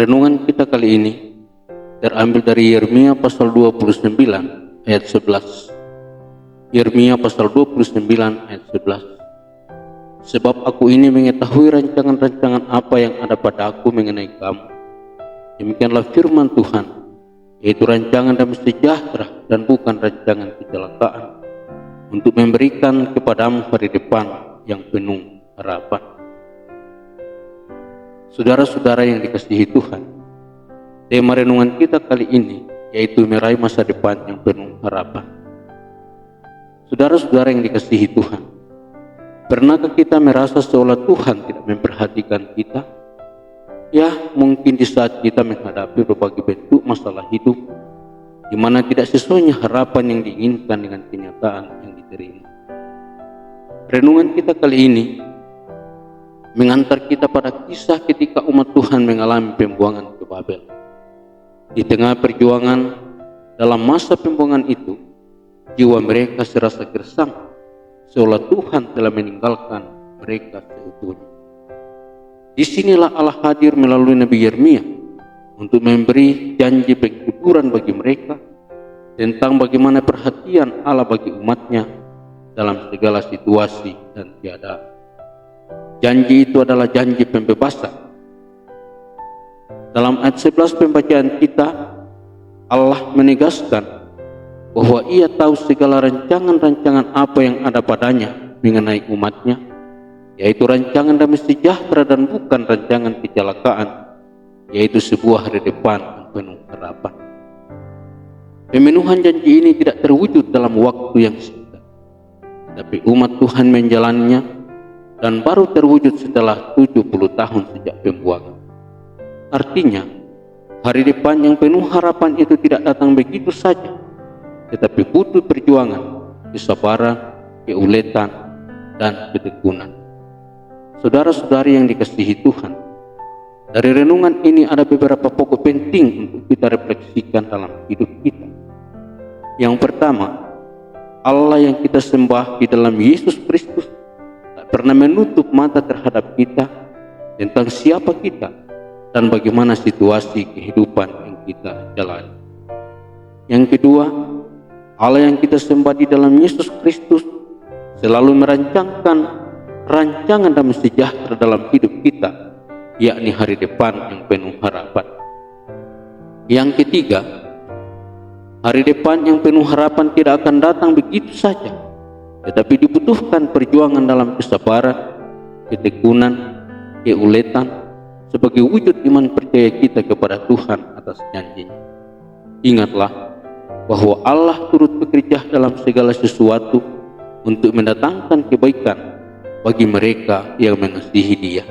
Renungan kita kali ini terambil dari Yeremia pasal 29 ayat 11. Yeremia pasal 29 ayat 11. Sebab aku ini mengetahui rancangan-rancangan apa yang ada pada aku mengenai kamu. Demikianlah firman Tuhan, yaitu rancangan damai sejahtera dan bukan rancangan kecelakaan, untuk memberikan kepadamu hari depan yang penuh harapan. Saudara-saudara yang dikasihi Tuhan, tema renungan kita kali ini yaitu meraih masa depan yang penuh harapan. Saudara-saudara yang dikasihi Tuhan, pernahkah kita merasa seolah Tuhan tidak memperhatikan kita? Ya, mungkin di saat kita menghadapi berbagai bentuk masalah hidup di mana tidak sesuainya harapan yang diinginkan dengan kenyataan yang diterima. Renungan kita kali ini mengantar kita pada kisah ketika umat Tuhan mengalami pembuangan ke Babel. Di tengah perjuangan dalam masa pembuangan itu, jiwa mereka serasa gersang, seolah Tuhan telah meninggalkan mereka seutuhnya. Disinilah Allah hadir melalui Nabi Yeremia untuk memberi janji penghiburan bagi mereka tentang bagaimana perhatian Allah bagi umatnya dalam segala situasi dan keadaan. Janji itu adalah janji pembebasan. Dalam ayat 11 pembacaan kita, Allah menegaskan bahwa Ia tahu segala rancangan-rancangan apa yang ada padanya mengenai umatnya, yaitu rancangan damai sejahtera dan bukan rancangan kecelakaan, yaitu sebuah hari depan yang penuh harapan. Pemenuhan janji ini tidak terwujud dalam waktu yang singkat, tapi umat Tuhan menjalannya dan baru terwujud setelah 70 tahun sejak pembuangan. Artinya, hari depan yang penuh harapan itu tidak datang begitu saja, tetapi butuh perjuangan, kesabaran, keuletan, dan ketekunan. Saudara-saudari yang dikasihi Tuhan, dari renungan ini ada beberapa pokok penting untuk kita refleksikan dalam hidup kita. Yang pertama, Allah yang kita sembah di dalam Yesus Kristus pernah menutup mata terhadap kita tentang siapa kita dan bagaimana situasi kehidupan yang kita jalani. Yang kedua, Allah yang kita sembah di dalam Yesus Kristus selalu merancangkan rancangan damai sejahtera dalam hidup kita, yakni hari depan yang penuh harapan. Yang ketiga, hari depan yang penuh harapan tidak akan datang begitu saja, tetapi dibutuhkan perjuangan dalam kesabaran, ketekunan, keuletan sebagai wujud iman percaya kita kepada Tuhan atas janjinya. Ingatlah bahwa Allah turut bekerja dalam segala sesuatu untuk mendatangkan kebaikan bagi mereka yang mengasihi Dia,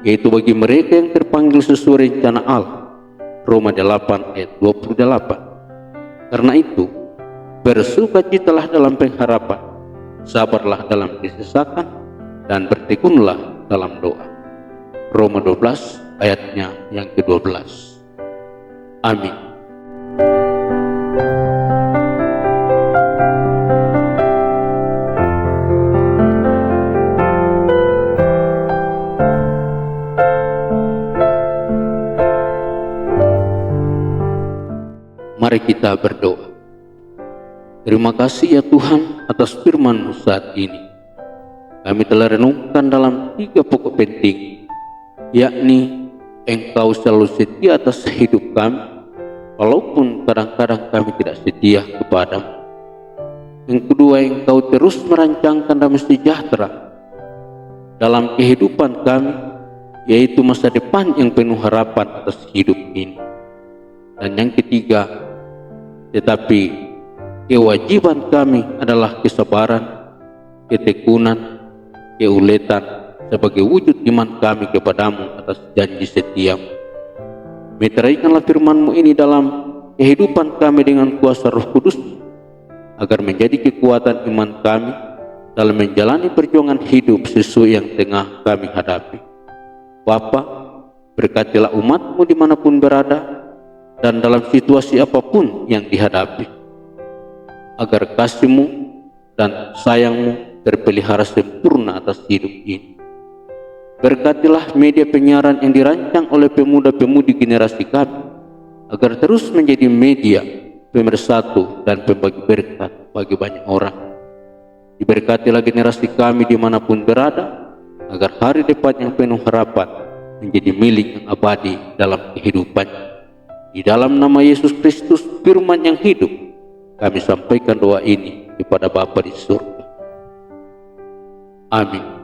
yaitu bagi mereka yang terpanggil sesuai rencana Allah. Roma 8 ayat 28. Karena itu, bersukacitalah dalam pengharapan, sabarlah dalam kesesakan, dan bertekunlah dalam doa. Roma 12 ayatnya yang ke-12. Amin. Mari kita berdoa. Terima kasih ya Tuhan atas firman-Mu saat ini. Kami telah renungkan dalam 3 pokok penting, yakni Engkau selalu setia atas hidup kami, walaupun kadang-kadang kami tidak setia kepadamu. Yang kedua, Engkau terus merancangkan damai sejahtera dalam kehidupan kami, yaitu masa depan yang penuh harapan atas hidup ini. Dan yang ketiga, tetapi kewajiban kami adalah kesabaran, ketekunan, keuletan sebagai wujud iman kami kepadamu atas janji setiamu. Meteraikanlah firman-Mu ini dalam kehidupan kami dengan kuasa Roh Kudus, agar menjadi kekuatan iman kami dalam menjalani perjuangan hidup sesuai yang tengah kami hadapi. Bapa, berkatilah umat-Mu dimanapun berada dan dalam situasi apapun yang dihadapi, agar kasih-Mu dan sayang-Mu terpelihara sempurna atas hidup ini. Berkatilah media penyiaran yang dirancang oleh pemuda-pemudi generasi kami, agar terus menjadi media pemersatu dan pembagi berkat bagi banyak orang. Diberkatilah generasi kami dimanapun berada, agar hari depan yang penuh harapan menjadi milik yang abadi dalam kehidupannya. Di dalam nama Yesus Kristus, firman yang hidup, kami sampaikan doa ini kepada Bapa di surga. Amin.